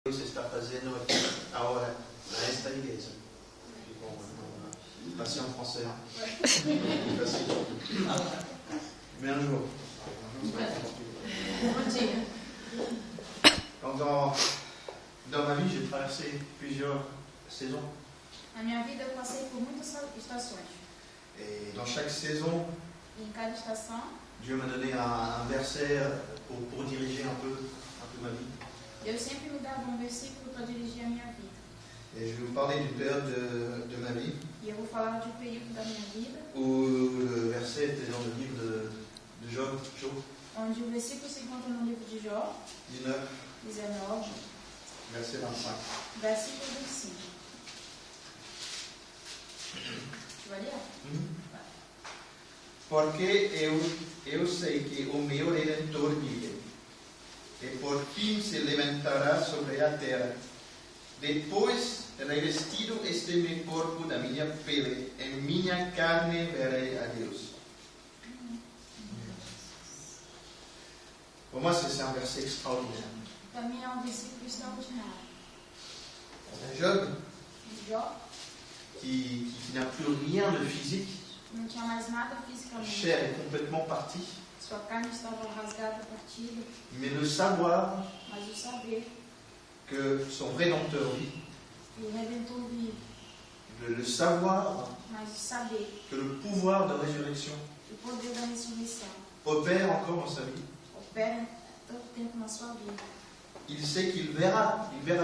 Você está fazendo aqui agora nesta igreja. Passei en français. Bien un jour. Donc dans ma vie, j'ai traversé plusieurs saisons. Na minha vida eu passei por muitas estações. Et dans chaque saison, E em cada estação, Dieu m'a donné un verset pour diriger un peu ma vie. Deus sempre me dava versículo para dirigir a minha vida. Et je vais vous parler d'une période de ma vie E eu vou falar de um período da minha vida où le verset était dans le livre de Job, onde o versículo se encontra no livro de Jó, 19, 19, verset 25. versículo 25. Tu vai ler? Porque eu sei que o meu Redentor vive, e por fim se levantará sobre a terra. Depois, revestido este meu corpo da minha pele, em minha carne verei a Deus. Pour moi, c'est un verset extraordinaire. Para mim é um versículo extraordinário. Job, Jó qui n'a plus rien de physique, não tinha mais nada fisicamente. chair est complètement partie, Sua carne estava rasgada, partida, mais le savoir mas o saber que son Rédempteur vit, que o Redentor vive, le savoir mas o saber, que le pouvoir de résurrection o poder da ressurreição opère encore dans sa vie. opera tanto tempo na sua vida. Il sait qu'il verra Dieu,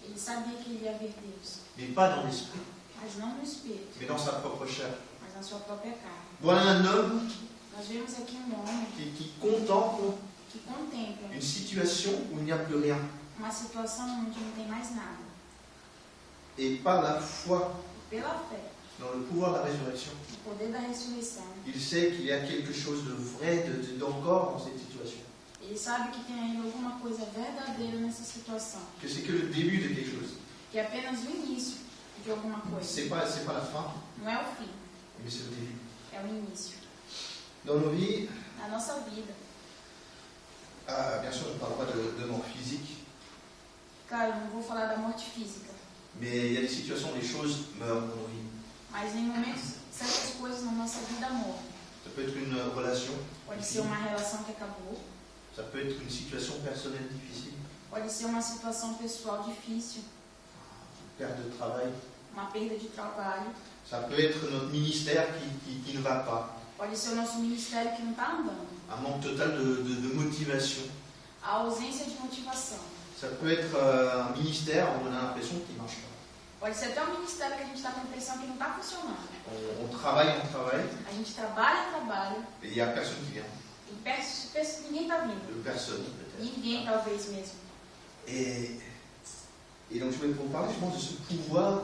Ele sabia que ele ia ver Deus, mais pas dans l'esprit, mas não no espírito, mais dans sa propre chair. mas na sua própria carne. Voilà un homme Nós vemos aqui um homem qui contemple que contempla une situation où il n'y a plus rien. uma situação onde não tem mais nada. Et par la foi E pela fé, dans le pouvoir de la résurrection, o poder da ressurreição, il sait qu'il y a quelque chose de vrai, d'encore dans cette situation. ele sabe que tem ainda alguma coisa verdadeira nessa situação, Que c'est que le début de quelque chose. que é apenas o início de alguma coisa. C'est pas la fin, Não é o fim, mais c'est le début. é o início. Dans nos vies, Na nossa vida, bien sûr, je ne parle pas de mort physique, claro, não vou falar da morte física, mais il y a des situations où les choses meurent dans nos vies. mas em momentos, certas coisas na nossa vida morrem. Ça peut être une relation, Pode ser uma relação que acabou, ça peut être une situation personnelle difficile, pode ser uma situação pessoal difícil, une perte de travail, uma perda de trabalho, ça peut être notre ministère qui ne va pas, pode ser o nosso ministério que não está andando, un manque total de motivation. a ausência de motivação. Ça peut être un ministère où on a l'impression qu'il ne marche pas. Pode ser até um ministério que a gente está com a impressão que não está funcionando. On travaille, A gente trabalha, et il n'y a personne qui vient. e ninguém está vindo. Personne, peut-être. Ninguém, talvez mesmo. Et donc je voulais vous parler, je pense, de ce pouvoir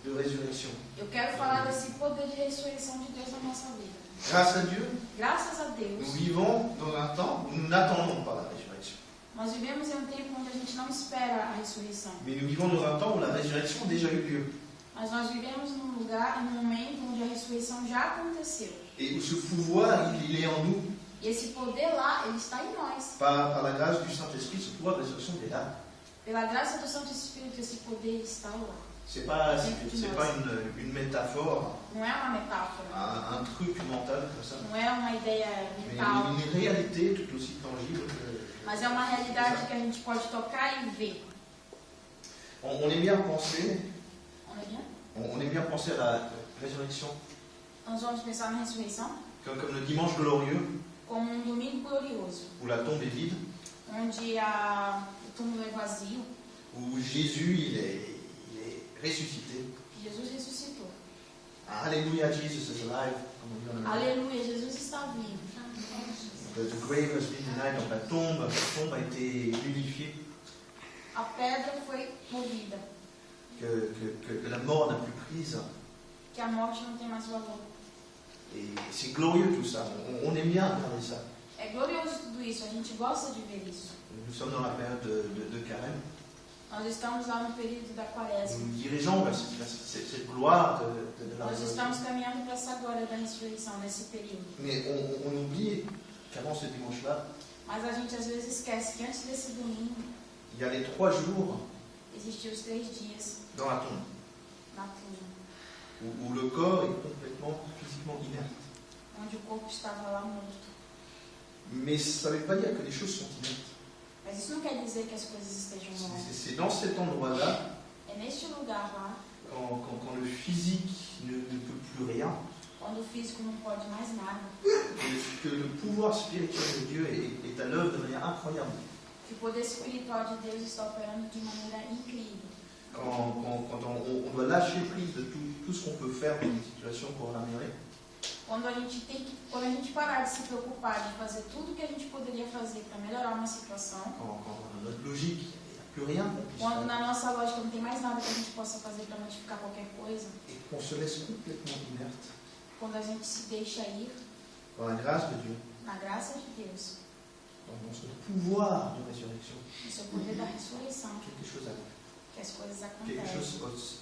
de résurrection. Eu quero falar desse poder de ressurreição de Deus na nossa vida. Grâce à Dieu, Graças a nous Deus, vivons dans un temps où nous n'attendons pas la résurrection. nós vivemos em um tempo onde a gente não espera a ressurreição. Mais nous vivons dans un temps où la résurrection a déjà eu lieu. Mas nós vivemos num lugar, num momento onde a ressurreição já aconteceu. Et où ce pouvoir, il est en nous. E esse poder lá, ele está em nós. Par la grâce du Saint-Esprit, ce pouvoir de résurrection est là. Pela graça do Santo Espírito, esse poder está lá. C'est pas une métaphore, Não é uma metáfora, un truc mental comme ça. não é uma ideia Mais mental, une réalité tout aussi tangible que... mas é uma realidade que a gente pode tocar e ver. On aime bien penser, Olha bien? on aime bien penser à la résurrection Nós vamos pensar na ressurreição comme le dimanche glorieux como um domingo glorioso, où la tombe est vide, onde o túmulo é vazio, où Jésus il est ressuscité. Jesus ressuscitou. Alléluia, Jesus is alive. Comme on dit en anglais. Aleluia, Jesus está vivo. The grave has been denied, donc la tombe a été unifiée, A pedra foi movida, que la mort n'a plus prise. que a morte não tem mais valor. Et c'est glorieux tout ça, on aime bien regarder ça. É glorioso tudo isso, a gente gosta de ver isso. Nous sommes dans la période de carême. Nós estamos lá no período da quaresma. Nous dirigeons vers cette gloire de la Nós résurrection. estamos caminhando para essa glória da ressurreição, nesse período. Mais on oublie qu'avant ce dimanche-là, Mas a gente às vezes esquece que antes desse domingo, il il y a les 3 jours Existiam os 3 dias dans la tombe, na tumba, où le corps est complètement physiquement inerte. onde o corpo estava lá morto. Mais ça ne veut pas dire que les choses sont inertes. Mas isso não quer dizer que as coisas estejam mortas. C'est dans cet endroit-là, É neste lugar lá, quand le physique ne peut plus rien, quando o físico não pode mais nada, que le pouvoir spirituel de Dieu est à l'œuvre de manière incroyable. que o poder espiritual de Deus está operando de maneira incrível. Quand on doit lâcher prise de tout ce qu'on peut faire dans une situation pour l'améliorer. Quando a gente parar de se preocupar de fazer tudo o que a gente poderia fazer para melhorar uma situação, Quand dans notre logique, il n'y a plus rien qu'on puisse quando faire. na nossa lógica não tem mais nada que a gente possa fazer para modificar qualquer coisa, Et qu'on se laisse complètement inerte quando a gente se deixa ir dans la grâce de Dieu, na graça de Deus, dans son pouvoir de résurrection, no seu poder da ressurreição, quelque chose arrive. que as coisas Quelque acontecem, chose.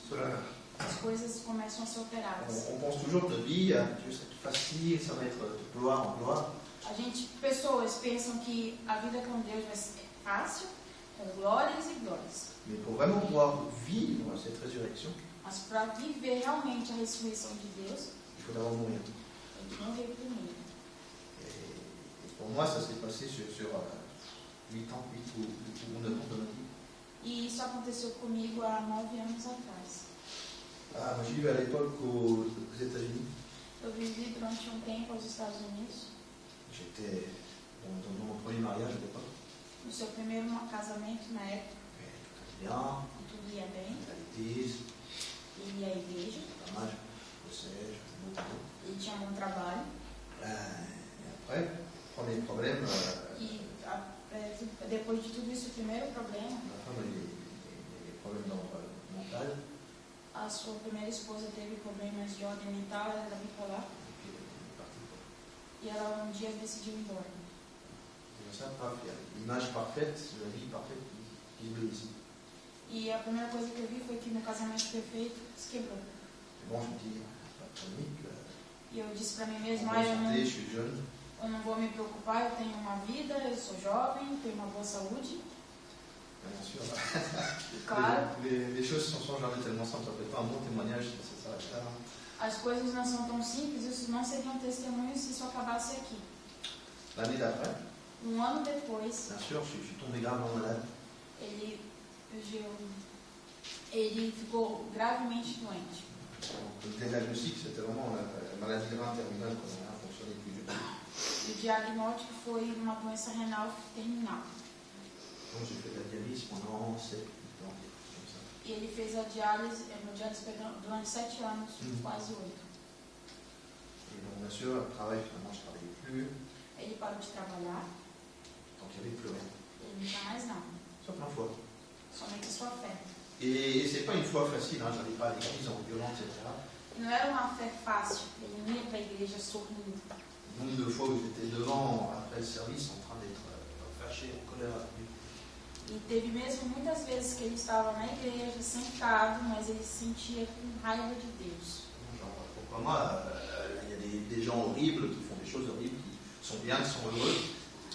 as coisas começam a ser operadas. On pense toujours de vie, Dieu ça va être facile, ça va être de gloire en gloire. Pessoas pensam que a vida com Deus vai ser fácil, com glórias e glórias. Mais pour vraiment pouvoir vivre cette résurrection, Mas para viver realmente a ressurreição de Deus, il faut d'abord mourir. tem que morrer primeiro. Et pour moi, ça s'est passé sur 8 ans, 8 ou 9 ans de ma vie. E isso aconteceu comigo há 9 anos atrás. Ah, moi, j'ai vécu à l'époque aux États-Unis. Eu vivi durante um tempo aos Estados Unidos, J'étais dans mon premier mariage à l'époque. no seu primeiro casamento na época, Bien, tudo ia bem, à l'église, ele ia à igreja, pas mal, je bossais, je faisais mon boulot. ele tinha um bom trabalho, Et après, premier problème, depois de tudo isso, o primeiro problema, ma femme a eu des problèmes mentaux. a sua primeira esposa teve problemas de ordem mental, ela era bipolar, Et puis, elle est partie. e ela um dia decidiu ir embora. Et ça, paf, il y a l'image parfaite, la vie parfaite qui se brise. E a primeira coisa que eu vi foi que meu casamento perfeito se quebrou. Mais bon, je me dis, pas de panique, E eu disse para mim en mesma, bonne eu santé, je suis jeune. não vou me preocupar, eu tenho uma vida, eu sou jovem, tenho uma boa saúde. Bien sûr. E claro, Les choses sont jamais tellement simples. Ça fait pas un bon témoignage si ça s'arrête là. as coisas não são tão simples, isso não seria um testemunho se isso acabasse aqui. L'année d'après, Um ano depois, bien sûr, je suis tombé gravement malade. ele ficou gravemente doente. Donc, le diagnostic, c'était vraiment la maladie de rein terminale qu'on a fonctionné depuis le début. E o diagnóstico foi uma doença renal terminal. Donc, j'ai fait de la dialyse pendant 7 ans, quelque chose comme ça. E ele fez a diálise, durante 7 anos, quase 8. Et donc, bien sûr, le travail, finalement, je ne travaillais plus. Ele parou de trabalhar, Donc, il n'y avait plus rien. ele não tinha mais nada, Sauf ma foi. somente a sua fé. Et c'est pas une foi facile, hein, j'allais pas à l'église en violent, etc. E não era uma fé fácil, ele não ia para a igreja sorrindo. Le nombre de fois où j'étais devant, après le service, en train d'être fâché, en colère avec lui. E teve mesmo muitas vezes que ele estava na igreja, sentado, mas ele se sentia com raiva de Deus. Genre, pour moi, il y a des gens horribles qui font des choses horribles, qui sont bien, qui sont heureux.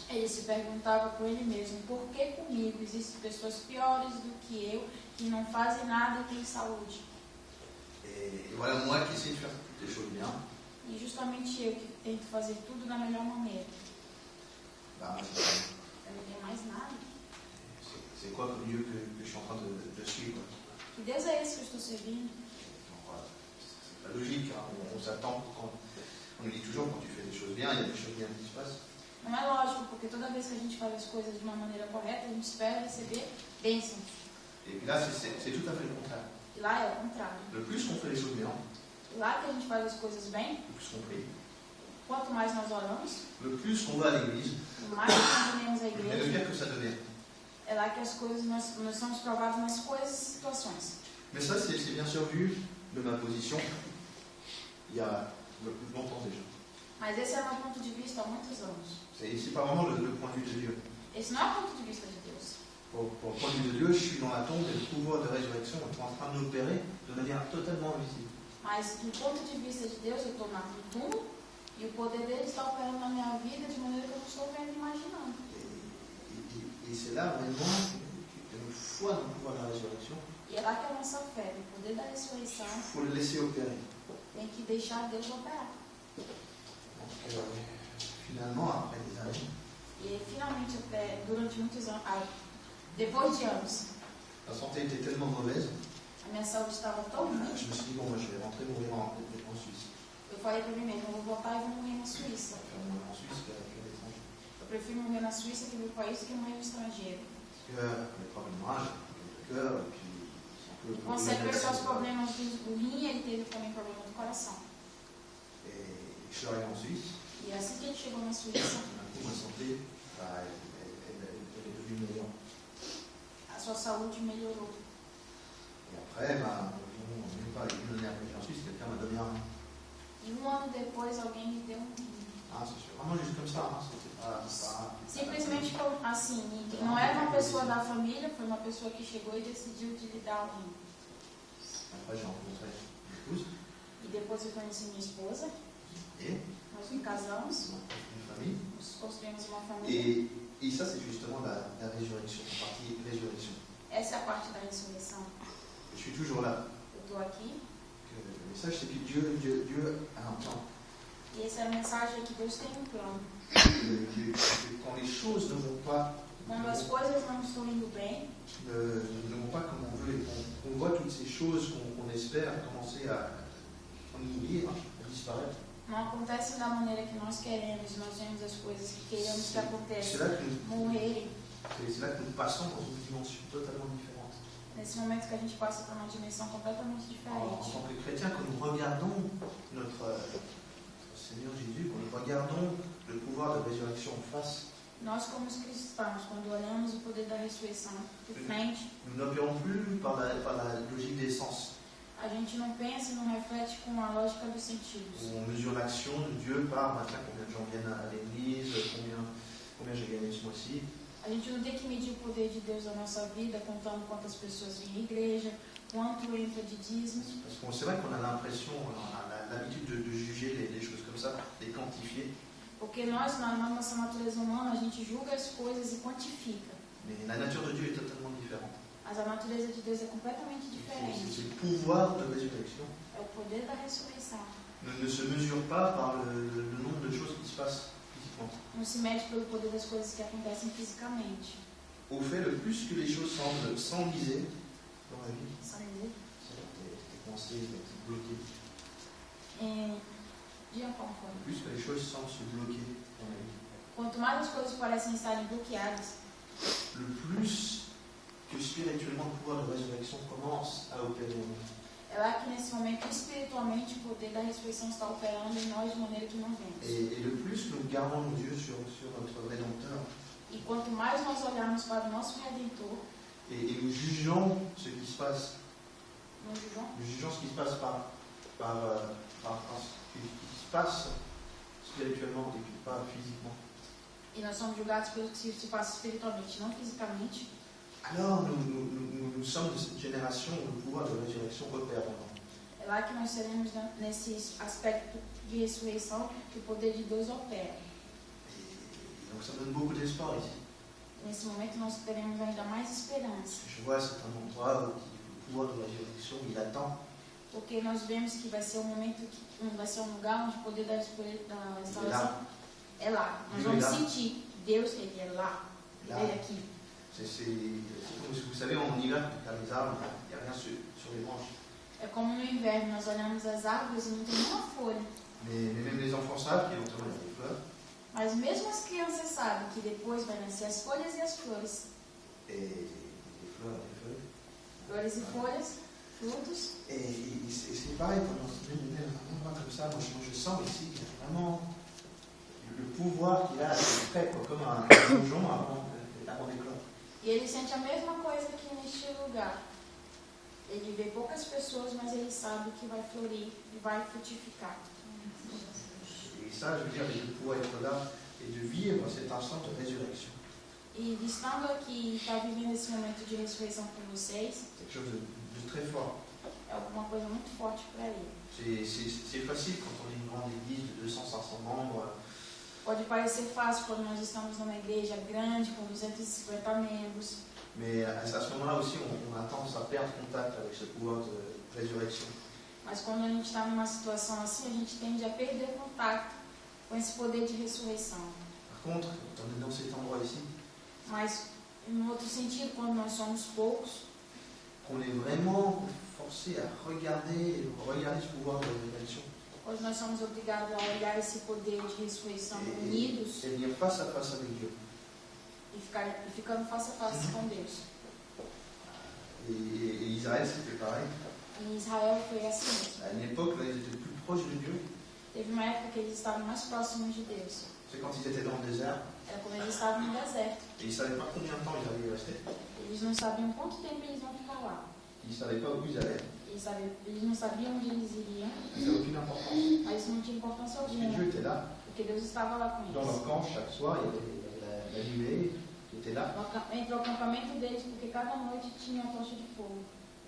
Ele se perguntava com ele mesmo, por que comigo existem pessoas piores do que eu, que não fazem nada e têm saúde? Et voilà, moi qui essaie de faire toutes les choses bien, E justamente eu que tento fazer tudo da melhor maneira. bah, Eu não tenho mais nada. c'est quoi le Dieu que je suis en train de suivre? Que Deus é esse que eu estou servindo? Donc, voilà, c'est pas logique, hein. On s'attend, on nous dit toujours quand tu fais des choses bien, il y a des choses bien qui se passent. Não é lógico, porque toda vez que a gente faz as coisas de uma maneira correta, a gente espera receber bênçãos. Et puis là, c'est tout à fait le contraire. E lá é o contrário. Le plus on fait les choses bien, Lá que a gente faz as coisas bem, le plus on prie, quanto mais nós oramos, le plus on va à l'église, mais nós venhamos à et le igreja, bien que ça devient. é lá que as coisas, nós somos provados nas coisas e situações. Mais ça, c'est bien sûr vu de ma position il y a longtemps déjà. Mas esse é o meu ponto de vista há muitos anos. C'est pas vraiment le point de vue de Dieu. Esse não é o ponto de vista de Deus. Pour le point de vue de Dieu, je suis dans la tombe et le pouvoir de résurrection est en train d'opérer de manière totalement invisible. Mas do ponto de vista de Deus, eu estou no túmulo e o poder dele está operando na minha vida de maneira que eu não estou vendo e imaginando. Et c'est là vraiment que foi dans le pouvoir de la résurrection, E é lá que a nossa fé, no poder da ressurreição, il faut le laisser opérer. tem que deixar Deus operar. Donc, finalement, après des années, E finalmente, durante muitos anos, depois de anos, la santé était tellement mauvaise, a minha saúde estava tão ruim, je me suis dit, bon, moi, je vais rentrer mourir en Suisse. eu falei para mim mesmo, eu vou voltar e vou morrer na Suíça. Je vais mourir en Suisse qu'à l'étranger. Eu prefiro morrer na Suíça que no país do que morrer no estrangeiro. Parce que les problèmes de rage, le cœur, et puis c'est un peu... Consegue só os problemas do rim, ele teve também problema do coração. Et je suis arrivé en Suisse, E assim que ele chegou na Suíça, d'un coup, ma santé, elle est devenue meilleure. a sua saúde melhorou. Et après, même pas, il donné un peu en Suisse, quelqu'un m'a donné un rein. E ano depois, alguém me deu um rim. Ah, c'est sûr. Vraiment juste comme ça, hein. C'était pas... Simplesmente assim, e não era uma pessoa da família, foi uma pessoa que chegou e decidiu de lhe dar o rim. Après, j'ai rencontré mon épouse. E depois eu conheci minha esposa, Et nós nos casamos, une famille. nós construímos uma família. Et ça, c'est justement la résurrection, la partie résurrection. Essa é a parte da ressurreição. Je suis toujours là. Eu estou aqui, Le message, c'est que Dieu a un plan. e essa é a mensagem que Deus tem um plano. Que quand les choses ne vont pas, Quando as coisas não estão indo bem, ne vont pas comme on veut, et qu'on voit toutes ces choses qu'on espère commencer à mourir, à disparaître. não acontece da maneira que nós queremos, nós vemos as coisas que queremos que C'est aconteçam là que morrerem. nous passons dans une dimension totalement différente. Nesse momento que a gente passa para uma dimensão completamente En diferente. tant que chrétien, quand nous regardons notre Seigneur Jésus, quand nous regardons le pouvoir de résurrection en face, Nós, como os cristãos, quando olhamos o poder da ressurreição de frente, nous n'opérons plus par la logique des sens. a gente não pensa e não reflete com a lógica dos sentidos. On mesure l'action de Dieu par maintenant combien de gens viennent à l'église, combien j'ai gagné ce mois-ci. A gente não tem que medir o poder de Deus na nossa vida, contando quantas pessoas vêm à igreja, quanto entra de dízimos. Parce que c'est vrai qu'on a l'impression, on a l'habitude de juger les choses comme ça, les quantifier. Porque nós, na nossa natureza humana, a gente julga as coisas e quantifica. Mais la nature de Dieu est totalement différente. Mas a natureza de Deus é completamente diferente. C'est le pouvoir de résurrection. É o poder da ressurreição. Ne se mesure pas par le nombre de choses qui se passent physiquement. Não se mede pelo poder das coisas que acontecem fisicamente. Au fait, le plus que les choses semblent s'enliser dans la vie, Sabe dizer? t'es coincé, t'es bloqué. Dia como foi? Le plus que les choses semblent se bloquer dans la vie, Quanto mais as coisas parecem estarem bloqueadas, le plus que spirituellement le pouvoir de résurrection commence à opérer en nous. é lá que nesse momento, espiritualmente, o poder da ressurreição está operando em nós de maneira que não vemos. Et le plus nous gardons nos yeux sur notre Rédempteur E quanto mais nós olharmos para o nosso Redentor, et nous jugeons ce qui se passe, nous julgons, nous jugeons ce qui se passe ce qui se passe spirituellement et puis pas physiquement. e nós somos julgados pelo que se passa espiritualmente, não fisicamente, Alors nous sommes de cette génération où le pouvoir de résurrection opère en nous. é lá que nós seremos nesse aspecto de ressurreição que o poder de Deus opera. Et donc ça donne beaucoup d'espoir ici. Nesse momento nós teremos ainda mais esperança, Je vois certains endroits où le pouvoir de résurrection il attend. porque nós vemos que vai ser um momento, vai ser um lugar onde o poder da restauração é lá. Nós vamos sentir Deus, Ele é lá, Ele é aqui. C'est comme si vous savez, en hiver, dans les arbres, il n'y a rien sur les branches. É como no inverno, nós olhamos as árvores e não tem nenhuma folha. Mais même les enfants savent qu'éventuellement il y a des fleurs. Mas mesmo as crianças sabem que depois vai nascer as folhas e as flores. Et des fleurs et des feuilles. Flores e folhas, frutos. Et c'est pareil, pendant un endroit comme ça, moi je sens ici qu'il y a vraiment le pouvoir qu'il a est prêt, quoi, comme un donjon avant d'éclore. E ele sente a mesma coisa aqui neste lugar. Ele vê poucas pessoas, mas ele sabe que vai florir e vai frutificar. Et ça, je veux dire, de pouvoir être là et de vivre cet instant de résurrection. E estando aqui e estar vivendo esse momento de ressurreição com vocês, C'est quelque chose de très fort. é alguma coisa muito forte para ele. C'est facile quand on est une grande église de 200-500 membres. Pode parecer fácil quando nós estamos numa igreja grande, com 250 membros. Mais à ce moment-là aussi, on a tendance à perdre contact avec ce pouvoir de résurrection. Mas quando a gente está numa situação assim, a gente tende a perder contato com esse poder de ressurreição. Par contre, quand on est dans cet endroit ici, Mas, em outro sentido, quando nós somos poucos, qu'on est vraiment forcé à regarder ce pouvoir de résurrection. hoje nós somos obrigados a olhar esse poder de ressurreição unidos Et venir face à face avec Dieu. e ficando face a face com Deus. Et Israël, c'était pareil. Em Israel foi assim mesmo. À une époque, là, ils étaient plus proches de Dieu. Teve uma época que eles estavam mais próximos de Deus. C'est quand ils étaient dans le désert. Era quando eles estavam no deserto. Et ils ne savaient pas combien de temps ils allaient y rester. Eles não sabiam quanto tempo eles vão ficar lá. Ils ne savaient pas où ils allaient. Eles não sabiam onde eles iriam, Ça n'avait aucune importance. mas isso não tinha importância Parce que alguma, Dieu était là. porque Deus estava lá com Dans leur eles. camp, chaque soir, il y avait la nuée qui était là. Entre o acampamento deles, porque cada noite tinha uma tocha de fogo,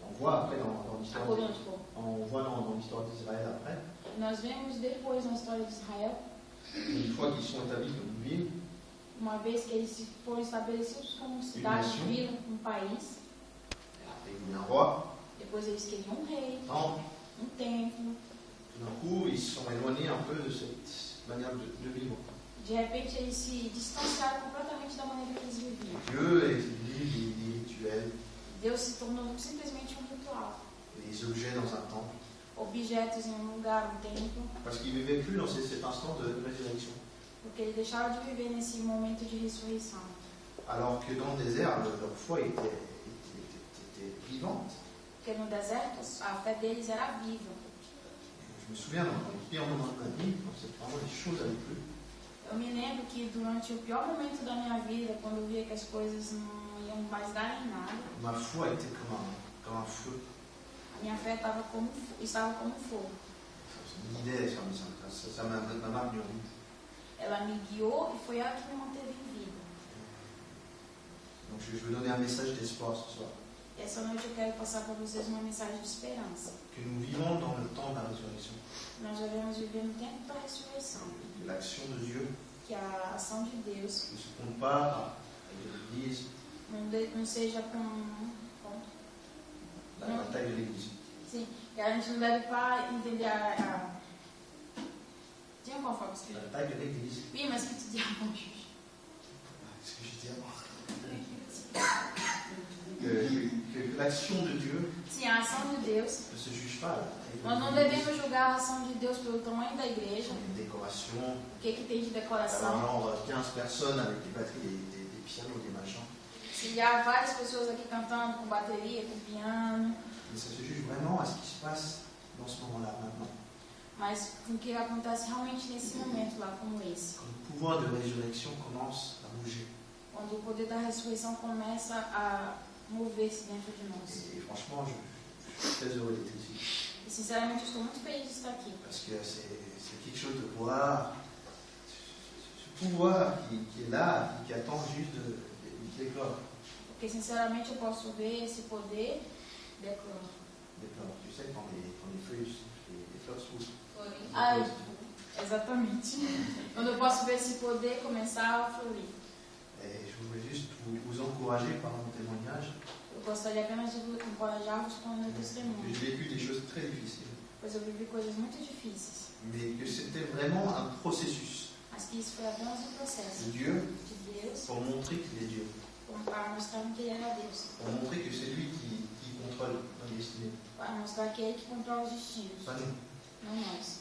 On voit après dans a l'histoire coluna de fogo. on voit dans l'histoire d'Israël après. E nós vemos depois na história de Israel, Une fois qu'ils sont établis comme une ville, uma vez que eles foram estabelecidos como cidade, nation. vila, um país, il y a un roi, depois eles queriam um rei, temple. um templo. Tout d'un coup, ils se sont éloignés un peu de cette manière de vivre. De repente eles se distanciaram completamente da maneira que eles viviam. Dieu est devenu des rituels, Deus se tornou simplesmente um ritual. des objets dans un temple, Objetos em um lugar, um templo, parce qu'ils ne vivaient plus dans cet instant de résurrection. porque eles deixaram de viver nesse momento de ressurreição. Alors que dans le désert, leur foi était vivante. Porque no deserto a fé deles era viva. Je me souviens, dans le pire moment de ma vie, quand vraiment les choses allaient plus, Eu me lembro que durante o pior momento da minha vida, quando eu via que as coisas não iam mais dar em nada, ma foi était comme un feu. a minha fé estava como fogo. Ça me guidait, ça m'a maintenu en vie. Ela me guiou e foi ela que me manteve em vida. Donc je veux donner un message d'espoir ce soir. Essa noite eu quero passar para vocês uma mensagem de esperança. Que nous vivons dans le temps de la résurrection. Nós devemos viver no tempo da ressurreição. Que l'action de Dieu Que a ação de Deus ne se compare à l'Église, não seja com la taille de l'Église. sim, que a gente não deve para entender Tiens qual forma que La taille de l'Église. Oui, mas que tu dis avant, Juge? Ce que je dis avant. Que l'action de Dieu Sim, a ação de Deus. ne se juge pas. Nós não devemos julgar a ação de Deus pelo tamanho da igreja, Une décoration, o que tem de alors decoração. genre 15 personnes avec des batteries, des pianos, des machins. Se há várias pessoas aqui cantando com bateria, com piano, Mais ça se juge vraiment à ce qui se passe dans ce moment-là, maintenant. mas o que acontece realmente nesse momento lá, como esse. Quand le pouvoir de résurrection commence à bouger. Quando o poder da ressurreição começa a mover-se dentro de nós. Et franchement, je suis très heureux d'être ici. E sinceramente eu estou muito feliz de estar aqui. Parce que c'est quelque chose de voir ce pouvoir qui est là, qui attend juste d'éclore. Porque sinceramente eu posso ver esse poder d'éclore. D'éclore. Tu sais, quand les feuilles, les fleurs s'ouvrent. Ah, exatamente. Quando eu posso ver esse poder começar a florir. Et je voudrais juste vous encourager par mon témoignage. Eu gostaria apenas de encorajar-vos com o meu testemunho, J'ai vécu des choses très difficiles, pois eu vivi coisas muito difíceis, mais que c'était vraiment un processus mas que isso foi apenas um processo de Dieu de Deus pour montrer qu'il est Dieu, para mostrar que Ele era Deus, pour montrer que c'est lui qui contrôle notre destinée, para mostrar que é Ele que controla os destinos, pas nous. não nós.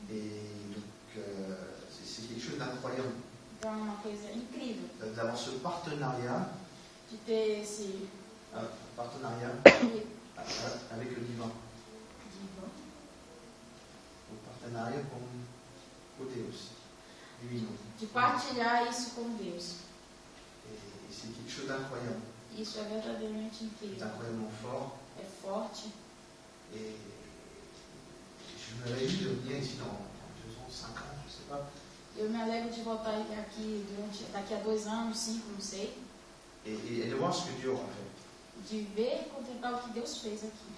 Et donc, c'est quelque chose d'incroyable Então é uma coisa incrível d'avoir ce partenariat, de ter esse avec le divin, le partenariat comme côté aussi, divin. de partilhar isso com Deus. Et c'est quelque chose d'incroyable, Isso é verdadeiramente incrível, d'incroyablement fort. é forte. Et je me réjouis de venir ici dans 2 ans, 5 ans, je ne sais pas. Eu me alegro de voltar aqui daqui a 2 anos, 5, não sei, Et de voir ce que Dieu aura fait. de ver e contemplar o que Deus fez aqui.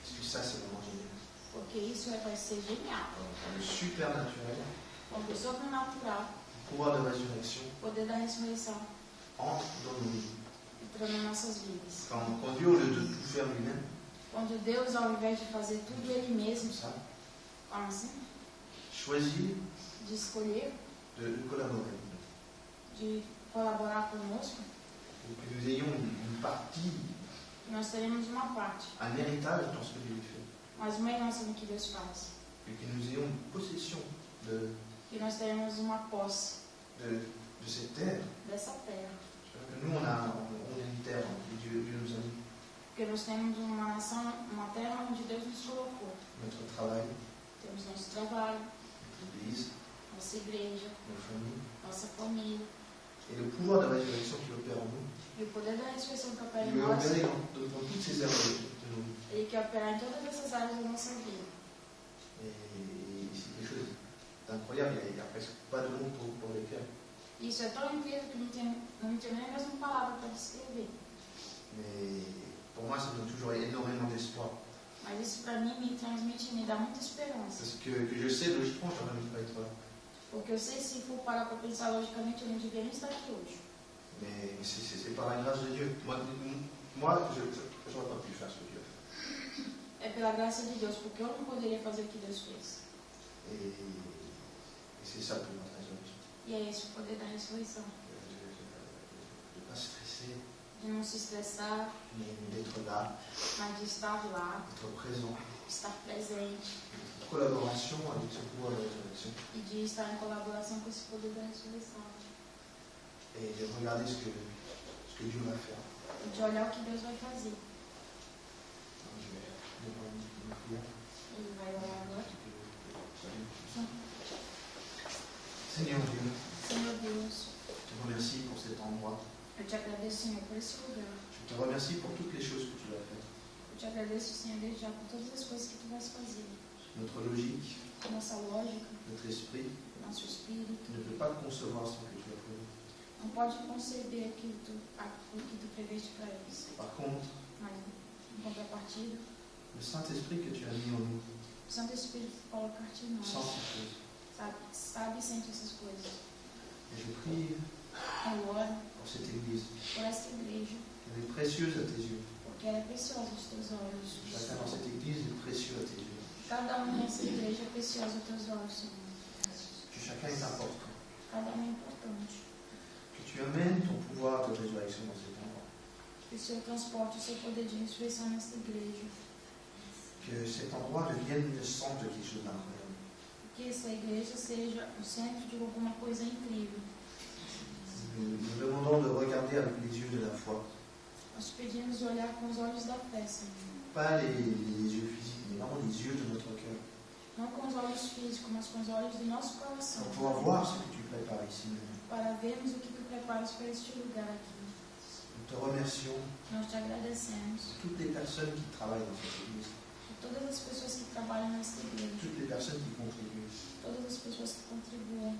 Parce que ça, c'est vraiment génial. Porque isso vai ser genial. Dans le supernaturel, Quando o sobrenatural, le pouvoir de résurrection o poder da ressurreição, entre dans nos vies. entrando em nossas vidas. Quand Dieu, au lieu de tout faire lui-même, Quando Deus, ao invés de fazer tudo Ele mesmo, comme ça, assim, choisit de escolher, de collaborer. de colaborar conosco, Et que nous ayons une partie, nós teremos uma parte, un héritage dans ce que Dieu fait. mas uma herança no que Deus faz. Et que nous ayons une possession de E nós teremos uma posse cette terre. dessa terra. Nous, on a une terre que Dieu nous a mis. Porque nós temos uma nação, uma terra onde Deus nos colocou. Notre travail, Temos nosso trabalho, notre église, nossa igreja, nos familles. nossa família. Et le pouvoir de la résurrection qui opère en nous, E o poder da ressurreição que opera il em veut nós, opérer dans toutes ces aires de nos vies. Ele quer operar em todas essas áreas da nossa vida. Et c'est quelque chose d'incroyable, il n'y a presque pas de mots pour les faire. Isso é tão incrível que não tem nem a mesma palavra para descrever. Mais pour moi, ça me donne toujours énormément d'espoir. Mas isso para mim me transmite, me dá muita esperança. Parce que je sais, logiquement, je n'aurais même pas être là. Porque eu sei, se for parar para pensar logicamente, eu não devia nem estar aqui hoje. Mais c'est par la grâce de Dieu. Moi je n'aurais pas pu faire ce que Dieu a fait. É pela graça de Deus, porque eu não poderia fazer o que Deus fez. Et c'est ça pour notre résurrection. E é esse o poder da ressurreição. De ne pas stresser, De não se estressar, mais d'être là, mas de estar lá, d'être présent, estar presente en collaboration avec ce pouvoir de résurrection. e de estar em colaboração com esse poder da ressurreição. Et de regarder ce que Dieu va faire. E de olhar o que Deus vai fazer. Donc, je vais demander une prière. Ele vai orar agora. Sim. Seigneur Dieu, Senhor Deus, je te remercie pour cet endroit. eu te agradeço, Senhor, por esse lugar. Je te remercie pour toutes les choses que tu as faites. Eu te agradeço, Senhor, desde já por todas as coisas que tu vais fazer. Notre logique, Nossa lógica, notre esprit nosso espírito, ne peut pas concevoir ce que tu as prévu. não pode conceber aquilo que tu preveste para eles. Par contre, Mas, em contrapartida, le Saint-Esprit que tu as mis en nous, o Santo Espírito colocar-te em nós, sans ces choses. sabe e sente essas coisas. Et je prie Eu oro pour cette Église, por esta igreja, elle est précieuse à tes yeux. porque ela é preciosa aos teus olhos. Chacun dans cette Église est précieux à tes yeux. Cada um nessa igreja é precioso aos teus olhos, Senhor. Que chacun est important. Cada um é importante. Que tu amènes ton pouvoir de résurrection dans cet endroit. Que o Senhor transporte o seu poder de ressurreição nesta igreja. Que cet endroit devienne le centre de quelque chose d'incroyable. Que essa igreja seja o centro de alguma coisa incrível. Nous demandons de regarder avec les yeux de la foi. Nós pedimos olhar com os olhos da fé, Senhor. Pas les yeux physiques, mais vraiment les yeux de notre cœur. Não com os olhos físicos, mas com os olhos do nosso coração. Pour pouvoir voir ce que tu prépares ici. Para vermos o que tu preparas para este lugar aqui. Nous te remercions Nós te agradecemos de toutes les personnes qui travaillent dans cette Église. por todas as pessoas que trabalham nesta igreja. Toutes les personnes qui contribuent. Todas as pessoas que contribuem.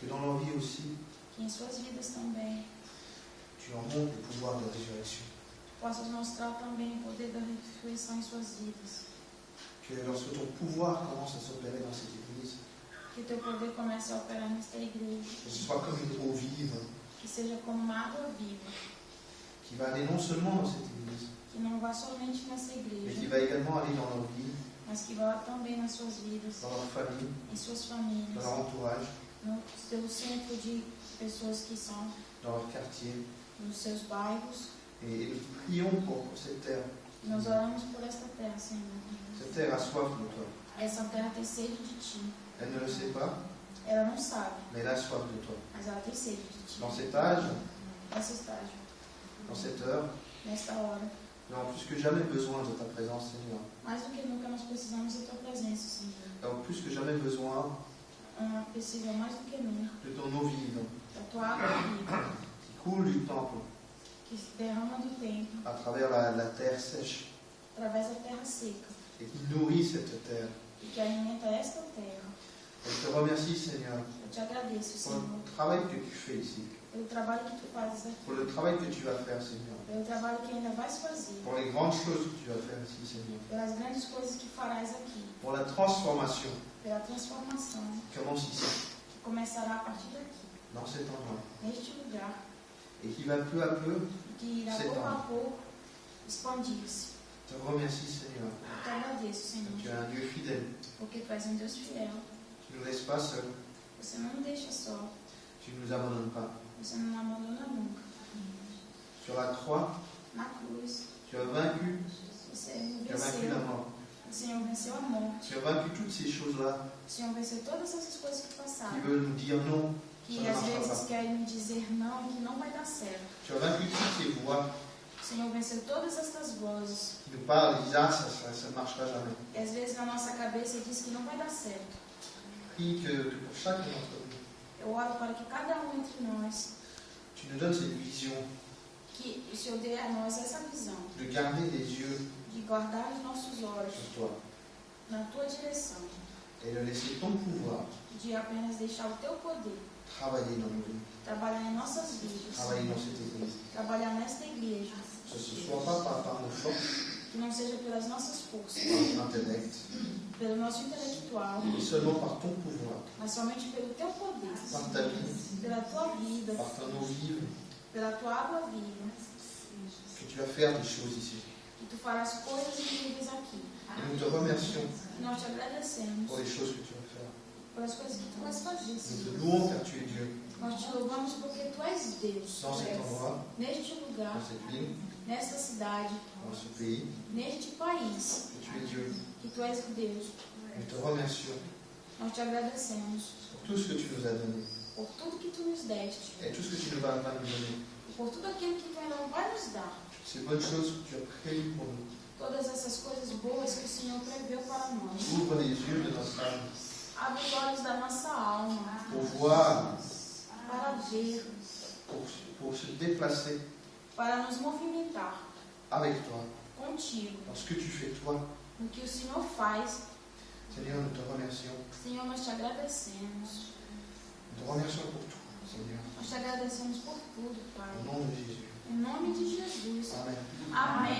Que dans leur vie aussi, Que em suas vidas também tu en montres le pouvoir de résurrection. possas mostrar também o poder da ressurreição em suas vidas. Que lorsque ton pouvoir commence à s'opérer dans cette Église, Que teu poder comece a operar nesta igreja. que ce soit comme une eau vive Que seja como uma água viva. qui va aller non seulement dans cette Église, Que não vá somente nessa mais qui igreja, va également aller dans leur vie, mas que vá também nas suas vidas, dans leur famille, em suas dans famílias, leur entourage, no seu centro de pessoas que são, dans leur quartier. nos seus bairros. Et nous prions pour cette terre. Nós oramos por esta terra, Senhor. Cette terre a soif de toi. Essa terra tem sede de Ti. Elle ne le sait pas, Ela não sabe, mais elle a soif de toi. mas ela tem sede de Ti. Dans cet âge, Nesse estágio, dans cette heure, nesta hora, nous avons plus que jamais besoin de ta présence, Seigneur. mais do que nunca nós precisamos da Tua presença, Senhor. Nous avons plus que jamais besoin Precisa mais do que nunca de ton eau vive da Tua água viva, qui coule du temple que se derrama do templo, à travers la terre sèche através da terra seca, et qui nourrit cette terre. e que alimenta esta terra. Et je te remercie, Seigneur, Eu te agradeço, pour Senhor, le travail que tu fais ici, pelo trabalho que Tu fazes aqui, pour le travail que tu vas faire, Seigneur, pelo trabalho que ainda vais fazer, pour les grandes choses que tu vas faire ici, Seigneur, pelas grandes coisas que farás aqui, pour la transformation pela transformação qui commence ici, que começará a partir daqui, dans cet endroit, neste lugar, et qui va peu à peu e que irá pouco a pouco expandir-se. Je te remercie, Seigneur. Eu te agradeço, Senhor, Tu es un Dieu fidèle. porque tu és um Deus fiel. Tu ne nous laisses pas seuls. Você não nos deixa só. Tu ne nous abandonnes pas. Você não nos abandona nunca. Sur la croix, Na cruz, tu as vaincu. você Tu as vaincu la venceu. mort. O Senhor venceu a morte. Tu as vaincu toutes ces choses-là O Senhor venceu todas essas coisas que qui passaram. veulent nous dire non, ça Que ne às marchera vezes pas. querem me dizer não e que não vai dar certo. Tu as vaincu toutes ces voix O Senhor venceu todas estas vozes. qui nous parlent et disent ah, ça ne marchera jamais. E às vezes na nossa cabeça diz que não vai dar certo. Prie que pour chacun d'entre nous, Eu oro para que cada um entre nós, tu nous donnes cette vision que o Senhor dê a nós essa visão de garder les yeux de guardar os nossos olhos sur toi na tua direção, et de laisser ton pouvoir de apenas deixar o teu poder travailler dans nos vies, trabalhar em nossas vidas, travailler dans cette église. trabalhar nesta igreja, Que ce ne soit pas par nos forces, que não seja pelas nossas forças, par notre intellect, pelo nosso intelectual, mais seulement par ton pouvoir, mas somente pelo teu poder, par ta vie, pela tua vida, par ton eau vive, pela tua água viva, que tu vas faire des choses ici. que tu farás coisas incríveis aqui. Et nous te remercions E nós te agradecemos pour les choses que tu vas faire. pelas coisas que tu vais fazer, Nous Senhor. te louons car tu es Dieu. Nós te louvamos porque tu és Deus. Dans cet endroit, Neste lugar, dans cette ville, nesta cidade, dans ce pays, neste país, que tu es Dieu. que tu és Deus. Nous te remercions Nós te agradecemos pour tout ce que tu nous as donné por tudo que tu nos deste, et tout ce que tu ne vas pas nous donner. e por tudo aquilo que tu ainda vai nos dar. Ces bonnes choses que tu as prévues pour nous. Todas essas coisas boas que o Senhor preveu para nós. Ouvre les yeux de notre âme Abre os olhos da nossa alma pour voir, para ver, pour se déplacer para nos movimentar avec toi contigo, dans ce que tu fais toi. no que o Senhor faz. Seigneur, nous te remercions. Senhor, nós te agradecemos. Nous te remercions pour tout, Seigneur. Nós te agradecemos por tudo, Pai. Au nom de Jésus. Em nome de Jesus. Amen. Amém.